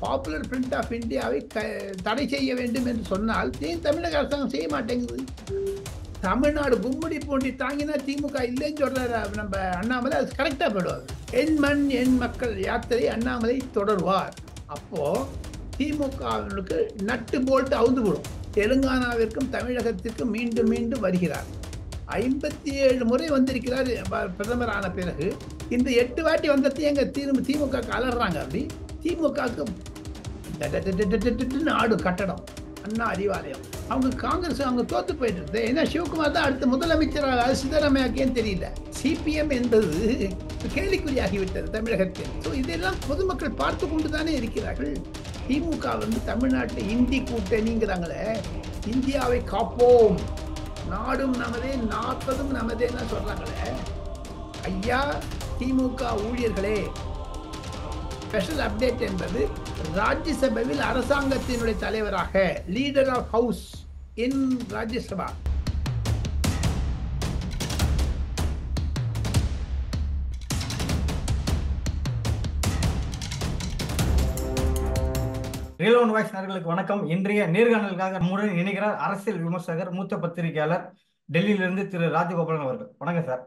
Popular front of இந்தியாவை தடை செய்ய வேண்டும் என்று சொன்னால் ஏன் தமிழக அரசாங்கம் செய்ய மாட்டேங்குது? தமிழ்நாடு கும்மிடி பூண்டி தாங்கினா திமுக இல்லைன்னு சொல்ற நம்ம அண்ணாமலை அது கரெக்டா போயிடுவார். என் மண் என் மக்கள் யாத்திரை அண்ணாமலை தொடர்வார். அப்போ திமுகவிற்கு நட்டு போல்ட்டு அவுந்து விடும். தெலுங்கானாவிற்கும் தமிழகத்திற்கும் மீண்டும் மீண்டும் வருகிறார். 57 முறை வந்திருக்கிறார் பிரதமர் ஆன பிறகு. இந்த 8 வாட்டி வந்தது எங்க திமுக அலறாங்க. அப்படி திமுகவுக்கு ஆடு கட்டடம் அண்ணா அறிவாலயம். அவங்க காங்கிரஸ் அவங்க தோத்து போயிட்டு இருக்கு. ஏன்னா சிவகுமார் தான் அடுத்த முதலமைச்சராக சித்தராமையாக்கேன்னு தெரியல. சிபிஎம் என்பது கேள்விக்குறியாகிவிட்டது தமிழகத்தில். ஸோ இதெல்லாம் பொதுமக்கள் பார்த்து கொண்டு தானே இருக்கிறார்கள். திமுக தமிழ்நாட்டில் இந்தி கூட்டணிங்கிறாங்களே, இந்தியாவை காப்போம், நாடும் நமதே 40 நமதேன்னு சொல்றாங்களே. ஐயா திமுக ஊழியர்களே, ஸ்பெஷல் அப்டேட் என்பது ராஜ்யசபாவில் அரசாங்கத்தினுடைய தலைவராக leader of house in Rajya Sabha real one voice நேயர்களுக்கு வணக்கம். இன்றைய நேர்காணலுக்காக நம்முடன் இணைகிறார் அரசியல் விமர்சகர், மூத்த பத்திரிகையாளர், டெல்லியிலிருந்து திரு ராஜகோபாலன் அவர்கள். வணக்கம் சார்.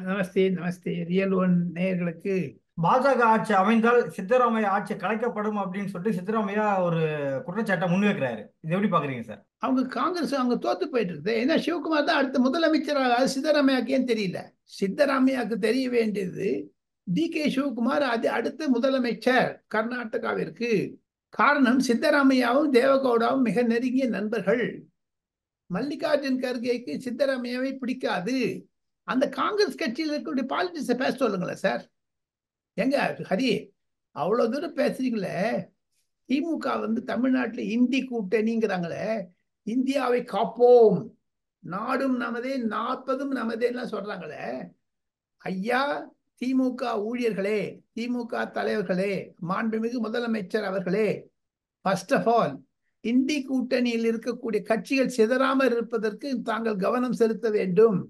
நமஸ்தே. நமஸ்தே. ரியல் ஒன் நேயர்களுக்கு. பாஜக ஆட்சி அமைந்தால் சித்தராமையா ஆட்சி கலைக்கப்படும் அப்படின்னு சொல்லிட்டு சித்தராமையா ஒரு குற்றச்சாட்டை முன்வைக்கிறாரு. இது எப்படி பாக்குறீங்க சார்? அவங்க காங்கிரஸ் அவங்க தோத்து போயிட்டு இருக்கு. ஏன்னா சிவகுமார் தான் அடுத்த முதலமைச்சராக சித்தராமையாக்கேன்னு தெரியல. சித்தராமையாக்கு தெரிய வேண்டியது டி.கே. சிவகுமார் அது அடுத்த முதலமைச்சர் கர்நாடகாவிற்கு. காரணம் சித்தராமையாவும் தேவகவுடாவும் மிக நெருங்கிய நண்பர்கள். மல்லிகார்ஜுன் கர்கேக்கு சித்தராமையாவை பிடிக்காது. அந்த காங்கிரஸ் கட்சியில் இருக்கக்கூடிய பாலிட்டிக்ஸை பேச சொல்லுங்களேன் சார். எங்க ஹரி அவ்வளவு தூரம் பேசுறீங்களே. திமுக தமிழ்நாட்டில் இந்தி கூட்டணிங்கிறாங்களே, இந்தியாவை காப்போம், நாடும் நமதே 40 நமதேலாம் சொல்றாங்களே. ஐயா திமுக ஊழியர்களே, திமுக தலைவர்களே, மாண்புமிகு முதலமைச்சர் அவர்களே, ஃபர்ஸ்ட் ஆஃப் ஆல் இந்தி கூட்டணியில் இருக்கக்கூடிய கட்சிகள் சிதறாமல் இருப்பதற்கு தாங்கள் கவனம் செலுத்த வேண்டும்.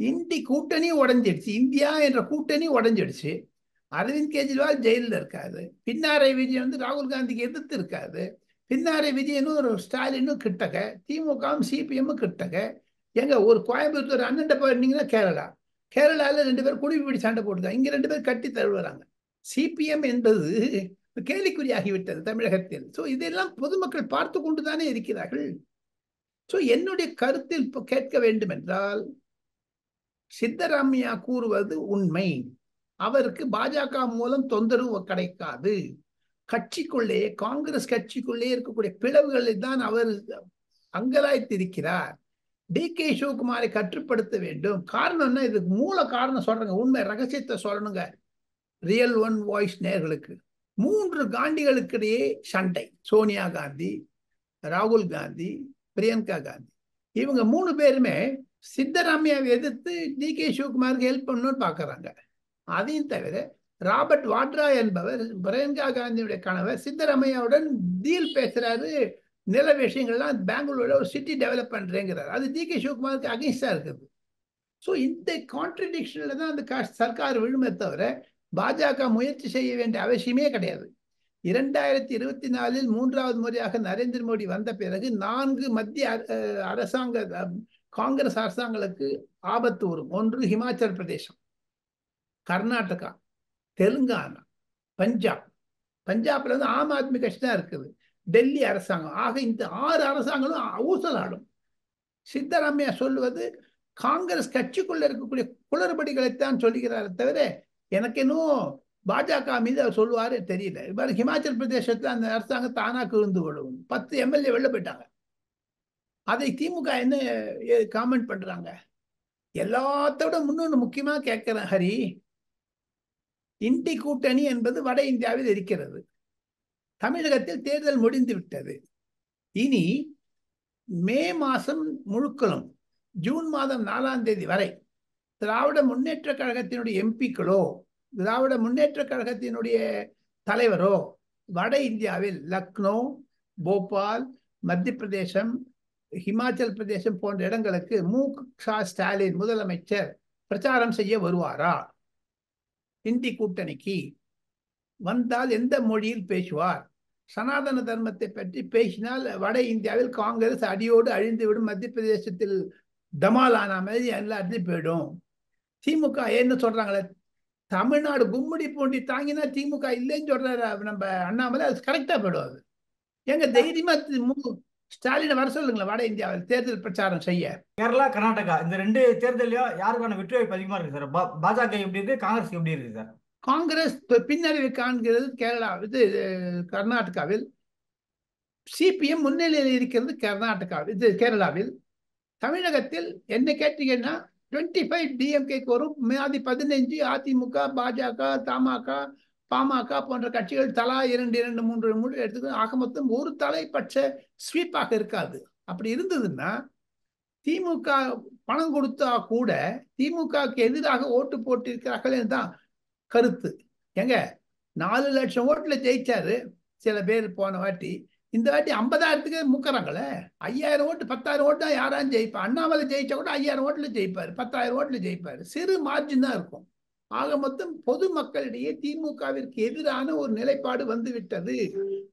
இந்தி கூட்டணி உடைஞ்சிடுச்சு, இந்தியா என்ற கூட்டணி உடைஞ்சிடுச்சு. அரவிந்த் கெஜ்ரிவால் ஜெயிலில் இருக்காது. பின்னாரை விஜய் ராகுல் காந்திக்கு எதிர்த்து இருக்காது. பின்னாரை விஜயனும் ஒரு ஸ்டாலினும் கிட்டக, திமுகவும் சிபிஎம்மும் கிட்டக. எங்க ஒரு கோயம்புத்தூர் அண்ணன் போயிருந்தீங்கன்னா கேரளாவில் 2 பேர் குடிப்பிடி சண்டை போட்டுருக்காங்க. இங்க 2 பேர் கட்டி தழுவுறாங்க. சிபிஎம் என்பது கேள்விக்குறியாகிவிட்டது தமிழகத்தில். ஸோ இதெல்லாம் பொதுமக்கள் பார்த்து கொண்டு தானே இருக்கிறார்கள். ஸோ என்னுடைய கருத்தில் கேட்க வேண்டும் என்றால், சித்தராமையா கூறுவது உண்மை. அவருக்கு பாஜக மூலம் தொந்தரவு கிடைக்காது. கட்சிக்குள்ளே, காங்கிரஸ் கட்சிக்குள்ளே இருக்கக்கூடிய பிளவுகளை தான் அவர் அங்கலாய்த்திருக்கிறார். டி.கே. சிவகுமாரை கட்டுப்படுத்த வேண்டும். காரணம்னா இதுக்கு மூல காரணம் சொல்றேங்க, உண்மை ரகசியத்தை சொல்லணுங்க ரியல் ஒன் வாய்ஸ் நேயர்களுக்கு. 3 காந்திகளுக்கு இடையே சண்டை. சோனியா காந்தி, ராகுல் காந்தி, பிரியங்கா காந்தி. இவங்க 3 பேருமே சித்தராமையாவை எதிர்த்து டி.கே. சிவகுமாருக்கு ஹெல்ப் பண்ணணும்னு பாக்குறாங்க. அதையும் தவிர ராபர்ட் வாட்ரா என்பவர் பிரியங்கா காந்தியுடைய கணவர் சித்தராமையாவுடன் டீல் பேசுறாரு. நில விஷயங்கள்லாம் பெங்களூர்ல ஒரு சிட்டி டெவலப் பண்றேங்கிறார். அது டி.கே. சிவகுமாருக்கு அகைன்ஸ்டா இருக்குது. ஸோ இந்த கான்ட்ரடிக்ஷன்ல தான் அந்த சர்க்கார் விழுமே தவிர பாஜக முயற்சி செய்ய வேண்டிய அவசியமே கிடையாது. 2024 3வது முறையாக நரேந்திர மோடி வந்த பிறகு 4 மத்திய அரசாங்க காங்கிரஸ் அரசாங்கங்களுக்கு ஆபத்து வரும். ஒன்று ஹிமாச்சல் பிரதேசம், கர்நாடகா, தெலுங்கானா, பஞ்சாப்ல ஆம் ஆத்மி கட்சி தான் இருக்குது, டெல்லி அரசாங்கம். ஆக இந்த 6 அரசாங்கங்களும் ஊசலாடும். சித்தராமையா சொல்லுவது காங்கிரஸ் கட்சிக்குள்ள இருக்கக்கூடிய குளறுபடிகளைத்தான் சொல்லுகிறார் தவிர எனக்கு இன்னும் பாஜக மீது அவர் சொல்லுவாரு தெரியல. இவ்வாறு ஹிமாச்சல் பிரதேசத்துல அந்த அரசாங்கம் தானா விழுந்து விடும். 10 எம்எல்ஏ வெளில போயிட்டாங்க. அதை திமுக என்ன காமெண்ட் பண்றாங்க? எல்லாத்தோட முன்னொன்று முக்கியமா கேட்கிறேன் ஹரி, இந்தி கூட்டணி என்பது வட இந்தியாவில் இருக்கிறது. தமிழகத்தில் தேர்தல் முடிந்து விட்டது. இனி மே மாதம் முழுக்களும் ஜூன் மாதம் 4ஆம் தேதி வரை திராவிட முன்னேற்ற கழகத்தினுடைய எம்பிக்களோ, திராவிட முன்னேற்ற கழகத்தினுடைய தலைவரோ வட இந்தியாவில் லக்னோ, போபால், மத்திய பிரதேசம், ஹிமாச்சல் பிரதேசம் போன்ற இடங்களுக்கு மு.க. ஸ்டாலின் முதலமைச்சர் பிரச்சாரம் செய்ய வருவாரா? இந்தி கூட்டணிக்கு வந்தால் எந்த மொழியில் பேசுவார்? சனாதன தர்மத்தை பற்றி பேசினால் வட இந்தியாவில் காங்கிரஸ் அடியோடு அழிந்துவிடும், மத்திய பிரதேசத்தில் டமால் ஆன மாதிரி எல்லாத்தையும் போயிடும். திமுக என்ன சொல்றாங்களே, தமிழ்நாடு கும்மிடி பூண்டி தாங்கினா திமுக இல்லைன்னு சொல்றாரு நம்ம அண்ணாமலை, அது கரெக்டா போயிடும். அது எங்க தைரியமா ஸ்டாலினை வர சொல்லுங்களேன் வட இந்தியாவில் தேர்தல் பிரச்சாரம் செய்ய. கேரளா, கர்நாடகா இந்த 2 தேர்தலையும் யாருக்கான வெற்றி வாய்ப்பு அதிகமா இருக்கு சார்? பாஜக எப்படி இருக்கு, காங்கிரஸ் எப்படி இருக்கு சார்? காங்கிரஸ் பின்னடைவை காண்கிறது கேரளா, இது கர்நாடகாவில். சிபிஎம் முன்னிலையில் இருக்கிறது கேரளாவில். தமிழகத்தில் என்ன கேட்டீங்கன்னா 25 டிஎம்கேக்கு வரும், மீதி 15 அதிமுக, பாஜக, பாமக போன்ற கட்சிகள் தலா 2 3 எடுத்துக்க. ஆக மொத்தம் ஒரு தலைப்பட்ச ஸ்வீப்பாக இருக்காது. அப்படி இருந்ததுன்னா திமுக பணம் கொடுத்தா கூட திமுகவுக்கு எதிராக ஓட்டு போட்டு இருக்கிறார்கள் தான் கருத்து. எங்க 4 லட்சம் ஓட்டுல ஜெயிச்சாரு சில பேர் போன வாட்டி. இந்த வாட்டி 50,000க்கு முக்கறாங்களே. 5000 ஓட்டு 10,000 ஓட்டு தான் யாராலும் ஜெயிப்பா. அண்ணாமலை ஜெயிச்சா கூட 5000 ஓட்டுல ஜெயிப்பாரு, 10,000 ஓட்டுல ஜெயிப்பாரு. சிறு மார்ஜின் தான் இருக்கும். ஆக மொத்தம் பொதுமக்களிடையே திமுகவிற்கு எதிரான ஒரு நிலைப்பாடு வந்து விட்டது.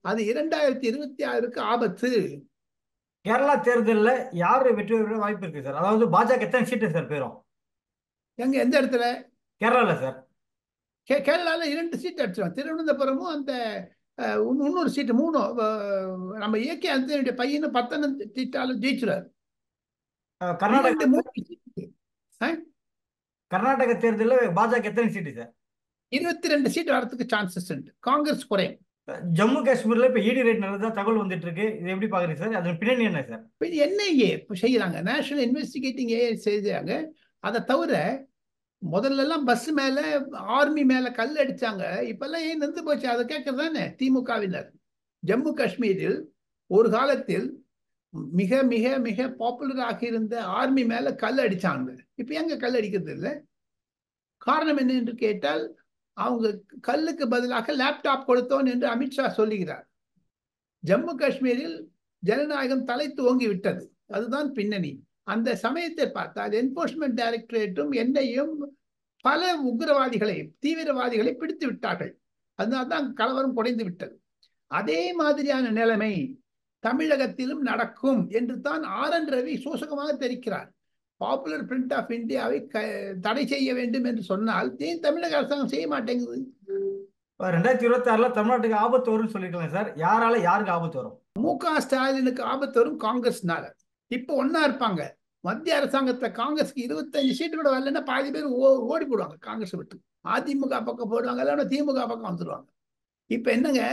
அது 2026க்கு ஆபத்து. கேரளா தேர்தலில் யாரு வெற்றி பெற வாய்ப்பு இருக்கு சார்? அதாவது பாஜக எத்தனை சீட்டு சார் பெறும்? எங்க எந்த இடத்துல? கேரளால சார். கேரளால 2 சீட் அடிச்சிடும். திருவனந்தபுரமும் அந்த இன்னொரு சீட்டு 3. நம்ம ஏகே அந்த பையனும் 10 சீட்டாலும் ஜெயிச்சுறாரு. கர்நாடக தேர்தலில் பாஜக எத்தனை சீட்டு சார்? 22 சீட் வரதுக்கு சான்சஸ் உண்டு. காங்கிரஸ் குறையும். ஜம்மு காஷ்மீர்ல இப்ப இடி ரேட் நடந்தா தகவல் வந்துட்டு இருக்கு. இது எப்படி பாக்குறீங்க சார்? அதன் பின்னணி என்ன சார்? என்ஐஏ செய்யறாங்க, நேஷனல் இன்வெஸ்டிகேட்டிங் ஏ செய்யறாங்க. அதை தவிர முதல்ல எல்லாம் பஸ் மேல ஆர்மி மேல கல் அடிச்சாங்க. இப்பெல்லாம் ஏன் நின்று போச்சு? அதை கேட்கறதானே திமுகவினர். ஜம்மு காஷ்மீரில் ஒரு காலத்தில் மிக மிக மிக பாப்புலராக இருந்த ஆர்மி மேல கல் அடிச்சாங்க. இப்ப எங்க கல் அடிக்கிறது இல்லை? காரணம் என்ன என்று கேட்டால், அவங்க கல்லுக்கு பதிலாக லேப்டாப் கொடுத்தோம் என்று அமித்ஷா சொல்லுகிறார். ஜம்மு காஷ்மீரில் ஜனநாயகம் தலை துவங்கி விட்டது. அதுதான் பின்னணி. அந்த சமயத்தை பார்த்தால் என்போர்ஸ்மெண்ட் டைரக்டரேட்டும் என்ஐயும் பல உக்ரவாதிகளை, தீவிரவாதிகளை பிடித்து விட்டார்கள். அதனால்தான் கலவரம் குறைந்து விட்டது. அதே மாதிரியான நிலைமை தமிழகத்திலும் நடக்கும் என்று தான் ஆர்.என். ரவி சூசகமாக தெரிவிக்கிறார். பாப்புலர் ஃப்ரண்ட் ஆஃப் இந்தியாவை தடை செய்ய வேண்டும் என்று சொன்னால் ஏன் தமிழக அரசாங்கம் செய்ய மாட்டேங்குது? 2026ல தமிழ்நாட்டுக்கு ஆபத்து வரும்னு சொல்லிருக்கலாம் சார். யாரால யாருக்கு ஆபத்து வரும்? மு.க. ஸ்டாலினுக்கு ஆபத்து வரும் காங்கிரஸ்னால. இப்ப ஒன்னா இருப்பாங்க. மத்திய அரசாங்கத்துல காங்கிரஸ்க்கு 25 சீட்டு கூட வரலன்னா பாதி பேர் ஓடி போடுவாங்க காங்கிரஸ் விட்டு. அதிமுக பக்கம் போடுவாங்க, இல்லைன்னா திமுக பக்கம் வந்துடுவாங்க. இப்ப என்னங்க,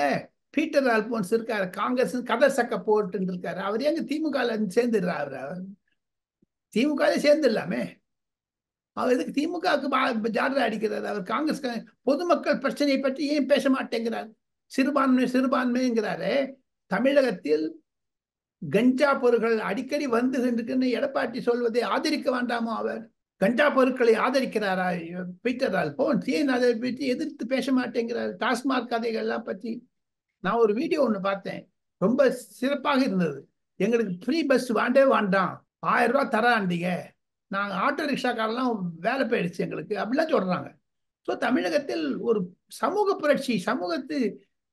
பீட்டர் அல்போன்ஸ் இருக்காரு, காங்கிரஸ் கதை சக்க போட்டு இருக்காரு. அவர் எங்க திமுக சேர்ந்துடுறாரு? திமுக சேர்ந்துடலாமே. அவர் எதுக்கு திமுகவுக்கு ஜாடரை அடிக்கிறார்? அவர் காங்கிரஸ் பொதுமக்கள் பிரச்சனையை பற்றி ஏன் பேச மாட்டேங்கிறார்? சிறுபான்மைங்கிறாரு. தமிழகத்தில் கஞ்சா பொருட்கள் அடிக்கடி வந்து எடப்பாடி சொல்வதை ஆதரிக்க வேண்டாமோ? அவர் கஞ்சா பொருட்களை ஆதரிக்கிறாரா பீட்டர் அல்போன்ஸ்? ஏன் அதை பற்றி எதிர்த்து பேச மாட்டேங்கிறார்? டாஸ்மாக் கதைகள்லாம் பற்றி நான் ஒரு வீடியோ ஒன்று பார்த்தேன், ரொம்ப சிறப்பாக இருந்தது. எங்களுக்கு ஃப்ரீ பஸ் வேண்டாம், 1000 ரூபாய் தராண்டிங்க, நாங்கள் ஆட்டோ ரிக்ஷாக்காரெல்லாம் வேலை போயிடுச்சு எங்களுக்கு அப்படிலாம் சொல்றாங்க. ஸோ தமிழகத்தில் ஒரு சமூக புரட்சி, சமூகத்து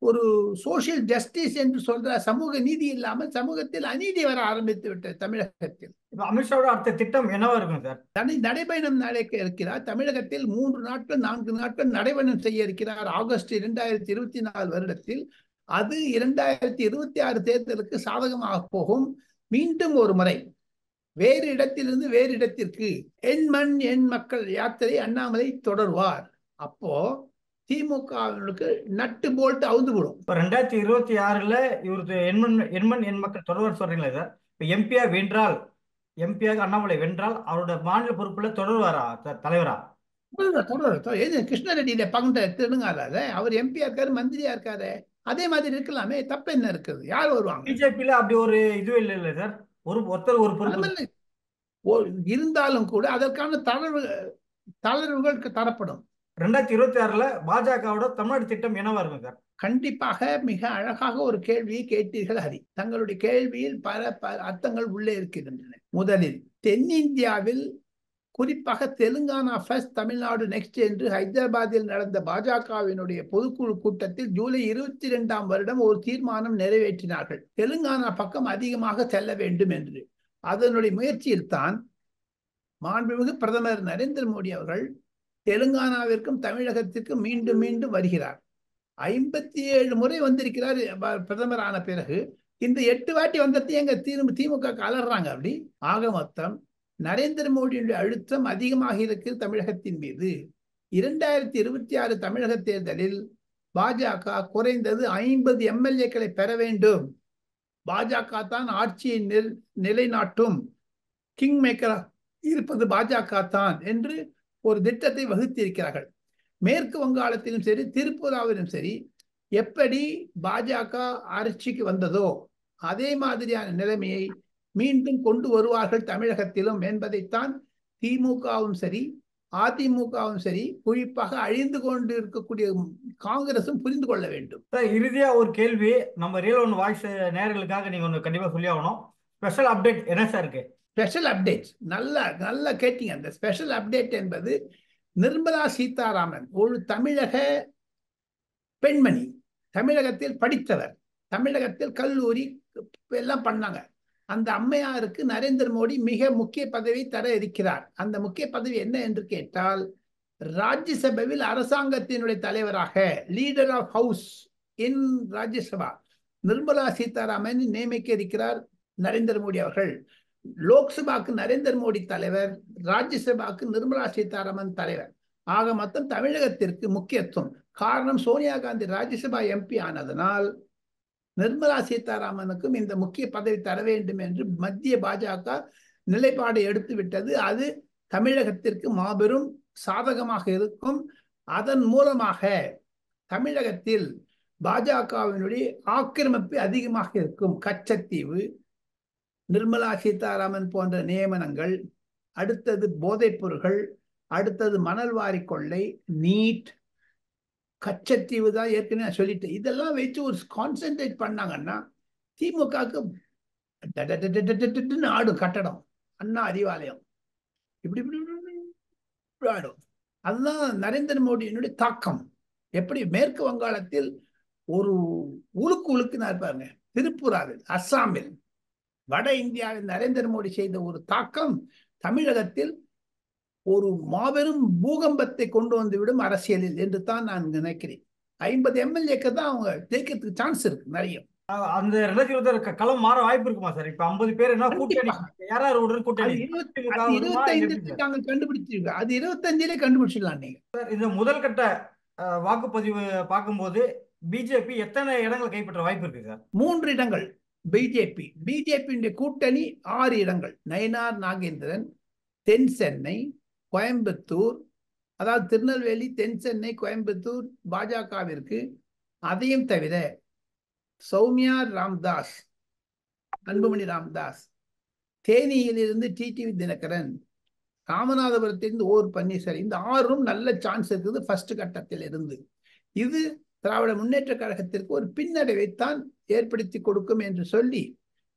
ஒரு சோசியல் ஜஸ்டிஸ் என்று சொல்ற சமூக நீதி இல்லாமல் சமூகத்தில் அநீதி வர ஆரம்பித்து விட்டது தமிழகத்தில். அமித்ஷாவோட அடுத்த திட்டம் என்னவா இருக்கும் சார்? நடைபயணம் நடக்க இருக்கிறார். தமிழகத்தில் 3 நாட்கள் 4 நாட்கள் நடைபயணம் செய்ய இருக்கிறார் ஆகஸ்ட் 2024 வருடத்தில். அது 2026 தேர்தலுக்கு சாதகமாக போகும். மீண்டும் ஒரு முறை வேறு இடத்திலிருந்து வேறு இடத்திற்கு என் மண் என் மக்கள் யாத்திரை அண்ணாமலை தொடர்வார். அப்போ திமுகவிற்கு நட்டு போல்ட் அவுந்து விடும். இப்போ 2026ல இவருக்கு எண்மண் என் மக்கள் தொடர்வார் சொல்றீங்களா சார்? இப்போ எம்பியாக அண்ணாமலை வென்றால் அவரோட மாநில பொறுப்புல தொடர்வாரா தலைவரா? கிருஷ்ண ரெட்டியில பங்கு திருடுங்கால அவர் எம்பியா இருக்காரு, மந்திரியா இருக்காரு. அதே மாதிரி இருக்கலாமே, தப்பு என்ன இருக்குது? யார் வருவாங்க? பிஜேபியில அப்படி ஒரு இதுவே இல்லை சார். ஒருத்தர் ஒரு பொறுப்பு இருந்தாலும் கூட அதற்கான தளர்வுகள் தரப்படும். 2026ல பாஜகவோட தமிழ்நாடு திட்டம் என்னவா இருக்கும் சார்? கண்டிப்பாக மிக அழகாக ஒரு கேள்வியை கேட்டீர்கள் ஹரி. தங்களுடைய கேள்வியில் பல அர்த்தங்கள் உள்ளே இருக்கின்றன. முதலில் தென்னிந்தியாவில் குறிப்பாக தெலுங்கானா ஃபர்ஸ்ட் தமிழ்நாடு நெக்ஸ்ட் என்று ஹைதராபாத்தில் நடந்த பாஜகவினுடைய பொதுக்குழு கூட்டத்தில் ஜூலை 22ஆம் வருடம் ஒரு தீர்மானம் நிறைவேற்றினார்கள். தெலுங்கானா பக்கம் அதிகமாக செல்ல வேண்டும் என்று. அதனுடைய முயற்சியில் தான் மாண்புமிகு பிரதமர் நரேந்திர மோடி அவர்கள் தெலுங்கானாவிற்கும் தமிழகத்திற்கும் மீண்டும் மீண்டும் வருகிறார். 57 முறை வந்திருக்கிறார் பிரதமர் ஆன பிறகு. இந்த 8 வாட்டி வந்தது எங்க திமுக அலறாங்க. அப்படி ஆக மொத்தம் நரேந்திர மோடியுடைய அழுத்தம் அதிகமாக இருக்கு தமிழகத்தின் மீது. 2026 தமிழக தேர்தலில் பாஜக குறைந்தது 50 எம்எல்ஏக்களை பெற வேண்டும். பாஜக தான் ஆட்சியை நிலைநாட்டும். கிங் மேக்கரா இருப்பது பாஜக தான் என்று ஒரு திட்டத்தை வகுத்திருக்கிறார்கள். மேற்கு வங்காளத்திலும் சரி திரிபுராவிலும் சரி எப்படி பாஜக ஆட்சிக்கு வந்ததோ அதே மாதிரியான நிலைமையை மீண்டும் கொண்டு வருவார்கள் தமிழகத்திலும் என்பதைத்தான் திமுகவும் சரி அதிமுகவும் சரி குறிப்பாக அழிந்து கொண்டு இருக்கக்கூடிய காங்கிரசும் புரிந்து கொள்ள வேண்டும். இறுதியா ஒரு கேள்வி, நம்ம ரியல் ஒன் வாய்ஸ் நேயர்களுக்காக நீங்க ஒன்று கண்டிப்பா சொல்லி ஆகணும். ஸ்பெஷல் அப்டேட் என்ன சார் இருக்கு? ஸ்பெஷல் அப்டேட் நல்லா கேட்டீங்க. அந்த ஸ்பெஷல் அப்டேட் என்பது நிர்மலா சீதாராமன் ஒரு தமிழக பெண்மணி, தமிழகத்தில் படித்தவர், தமிழகத்தில் கல்லூரி எல்லாம் பண்ணாங்க. அந்த அம்மையாருக்கு நரேந்திர மோடி மிக முக்கிய பதவி தர இருக்கிறார். அந்த முக்கிய பதவி என்ன என்று கேட்டால் ராஜ்யசபாவில் அரசாங்கத்தினுடைய தலைவராக leader of house in Rajya Sabha Nirmala Sitharaman நியமிக்க இருக்கிறார் நரேந்திர மோடி அவர்கள். லோக்சபாக்கு நரேந்திர மோடி தலைவர், ராஜ்யசபாக்கு நிர்மலா சீதாராமன் தலைவர். ஆக மொத்தம் தமிழகத்திற்கு முக்கியத்துவம். காரணம் சோனியா காந்தி ராஜ்யசபா எம்பி ஆனதனால் நிர்மலா சீதாராமனுக்கும் இந்த முக்கிய பதவி தர வேண்டும் என்று மத்திய பாஜக நிலைப்பாடு எடுத்து விட்டது. அது தமிழகத்திற்கு மாபெரும் சாதகமாக இருக்கும். அதன் மூலமாக தமிழகத்தில் பாஜகவினுடைய ஆக்கிரமிப்பு அதிகமாக இருக்கும். கச்சத்தீவு, நிர்மலா சீதாராமன் போன்ற நியமனங்கள், அடுத்தது போதைப் பொருட்கள், அடுத்தது மணல் வாரி கொள்ளை, நீட், கச்சத்தீவு தான் ஏற்கனவே நான் சொல்லிட்டேன். இதெல்லாம் வச்சு ஒரு கான்சென்ட்ரேட் பண்ணாங்கன்னா திமுகவுக்கு ஆடும். கட்டடம், அண்ணா அறிவாலயம் இப்படி இப்படி ஆடும். அதுதான் நரேந்திர மோடியினுடைய தாக்கம். எப்படி மேற்கு வங்காளத்தில் ஒரு உழுக்குனா இருப்பாருங்க, திரிபுராவில், அஸ்ஸாமில், வட இந்தியாவில் நரேந்திர மோடி செய்த ஒரு தாக்கம் தமிழகத்தில் ஒரு மாபெரும் பூகம்பத்தை கொண்டு வந்துவிடும் அரசியலில் என்று தான் நான் நினைக்கிறேன். 50 எம்எல்ஏக்கு தான் அவங்க ஜெயிக்கிறதுக்கு சான்ஸ் இருக்கு நிறைய. அந்த 2020 களம் மாற வாய்ப்பு இருக்குமா சார்? இப்ப 50 பேர் என்ன கூட்டணி, யாராரு உடன் கூட்டணி? 25 நாங்க கண்டுபிடிச்சிருக்கோம். அது 25 கண்டுபிடிச்சிடலாம் நீங்க. இந்த முதல் கட்ட வாக்குப்பதிவு பார்க்கும்போது பிஜேபி எத்தனை இடங்கள் கைப்பற்ற வாய்ப்பு இருக்கு சார்? 3 இடங்கள். பிஜேபி கூட்டணி 6 இடங்கள். நயினார் நாகேந்திரன், தென் சென்னை, கோயம்புத்தூர், அதாவது திருநெல்வேலி, தென் சென்னை, கோயம்புத்தூர் பாஜகவிற்கு. அதையும் தவிர சௌமியா ராம்தாஸ், அன்புமணி ராம்தாஸ், தேனியிலிருந்து டிடிவி தினகரன், ராமநாதபுரத்திலிருந்து ஓர் பன்னீர்செல்வம், இந்த 6ம் நல்ல சான்ஸ் இருக்குது ஃபர்ஸ்ட் கட்டத்தில் இருந்து. இது திராவிட முன்னேற்ற கழகத்திற்கு ஒரு பின்னடைவைத்தான் ஏற்படுத்தி கொடுக்கும் என்று சொல்லி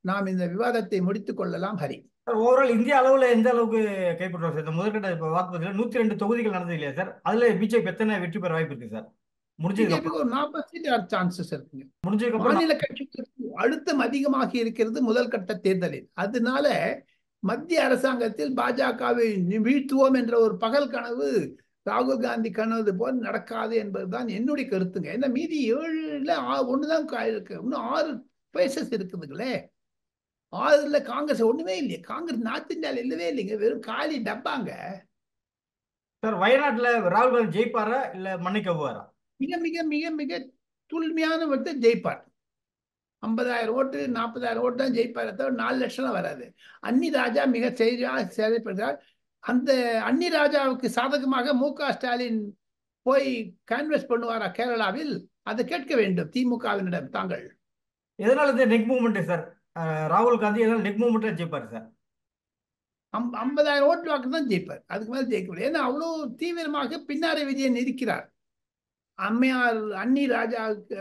நாம் இந்த விவாதத்தை முடித்துக் கொள்ளலாம். ஹரி, ஓவரால் இந்திய அளவுல எந்த அளவுக்கு கைப்பற்றுவார் சார்? இந்த முதற்கட்ட வாக்குப்பதிவில் 102 தொகுதிகள் நடந்தது இல்லையா சார்? அதுல பிஜேபி எத்தனை வெற்றி பெற வாய்ப்பு இருக்கு சார்? முடிஞ்சதுக்கு ஒரு 40 சீட் சான்சஸ் இருக்குங்க. மாநில கட்சிகளுக்கு அழுத்தம் அதிகமாக இருக்கிறது முதல் கட்ட தேர்தலில். அதனால மத்திய அரசாங்கத்தில் பாஜகவை வீழ்த்துவோம் என்ற ஒரு பகல் கனவு ராகுல் காந்தி கனவு போல் நடக்காது என்பதுதான் என்னுடைய கருத்துங்க. ஏன்னா மீதி 7ல் 1தான் இருக்கு. இன்னும் 6 பேசஸ் இருக்குதுங்களே. 6ல் காங்கிரஸ் ஒண்ணுமே இல்லையே. காங்கிரஸ் நார்த் இந்தியாவில் இல்லவே இல்லைங்க, வெறும் காலி டப்பாங்க. சார் வயநாட்டுல ராகுல் காந்தி ஜெயிப்பாரா இல்ல மன்னிக்கவுவாரா? மிக மிக மிக மிக தூய்மையான ஓட்டு ஜெயிப்பார். 50,000 ஓட்டு 40,000 ஓட்டு தான் ஜெயிப்பார், தவிர 4 லட்சம் வராது. அன்னி ராஜா மிக செயல்படுகிறார். அந்த அன்னி ராஜாவுக்கு சாதகமாக மு.க. ஸ்டாலின் போய் கான்வெஸ்ட் பண்ணுவாரா கேரளாவில்? அதை கேட்க வேண்டும் திமுகவினிடம். தாங்கள் எதனால இந்த நெக் மூவ்மெண்ட் சார்? ராகுல் காந்தி எதனால நெக் மூவ்மெண்ட்ல ஜெயிப்பார் சார்? 50,000 ஓட்டு வாக்கு தான் ஜெயிப்பார், அதுக்கு மேல ஜெயிக்க முடியாது. ஏன்னா அவ்வளோ தீவிரமாக பின்னாரை விஜயன் இருக்கிறார். அம்மையார் அன்னி ராஜாவுக்கு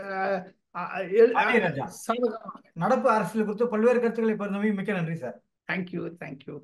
நடப்பு அரசியல் குறித்து பல்வேறு கருத்துக்களை பகிர்ந்தமைக்கு மிக்க நன்றி சார். தேங்க்யூ.